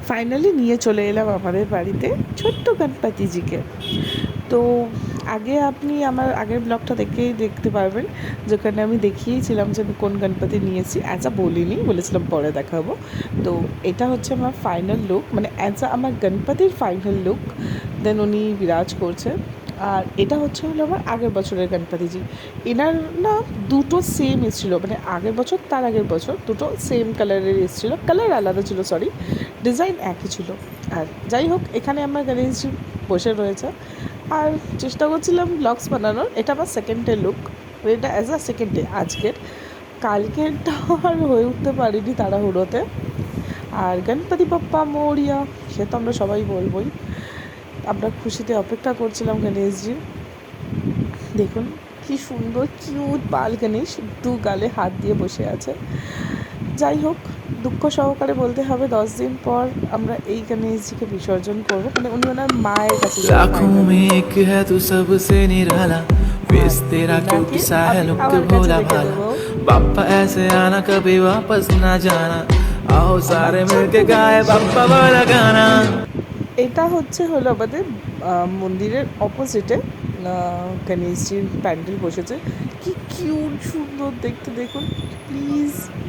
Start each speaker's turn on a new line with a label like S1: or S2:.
S1: Finally নিয়ে চলে এলাম আমাদের বাড়িতে ছোট্ট গণপতিজিকে। তো আগে আপনি আমার আগের ব্লগটা দেখেই দেখতে পারবেন, যেখানে আমি দেখিয়েছিলাম যে আমি কোন গণপতি নিয়েছি। বলিনি, বলেছিলাম পরে দেখাবো। তো এটা হচ্ছে আমার ফাইনাল লুক, মানে আমার গণপতির ফাইনাল লুক। দেন উনি বিরাজ করছে। আর এটা হলো আমার আগের বছরের গণপতিজি। এনার না দুটো সেম এসেছিলো, মানে আগের বছর তার আগের বছর দুটো সেম কালারের এসেছিলো, কালার আলাদা ছিল, সরি, ডিজাইন একই ছিল। আর যাই হোক, এখানে আমার গণেশজি বসে রয়েছে। আর চেষ্টা করছিলাম ব্লগস বানানোর। এটা আমার সেকেন্ড ডে লুক, এটা অ্যাজ আ সেকেন্ড ডে আজকের। কালকেরটা আর হয়ে উঠতে পারিনি তাড়াহুড়োতে। আর গণপতি বাপ্পা মোরিয়া, সে তো আমরা সবাই বলবই। আমরা খুশিতে অপেক্ষা করছিলাম গণেশজির। দেখুন কি সুন্দর কিউট বাল গণেশ, দু গালে হাত দিয়ে বসে আছে। যাই হোক, দুঃখ সহকারে বলতে হবে 10 দিন পর আমরা এই গণেশজিকে বিসর্জন করবো, মানে উনি ওনার মায়ের কাছে যাবে
S2: लाखों
S1: ফাইনালি।
S2: में एक है तू सबसे निराला,
S1: আর
S2: फेस तेरा क्यूट
S1: ওনাকে
S2: सा है
S1: আমি
S2: लुक
S1: আমার কাছে
S2: भोला
S1: রেখে
S2: भाला।
S1: দেবো।
S2: बाप्पा ऐसे आना कभी वापस ना जाना, आओ
S1: আমার
S2: सारे
S1: ছোট্ট
S2: मिलके गाए
S1: গণেশ।
S2: बाप्पा वाला गाना।
S1: এটা হলো আমাদের মন্দিরের অপোজিটে গণেশজির প্যান্ডেল বসেছে। কি কিউট সুন্দর দেখতে, দেখুন প্লিজ।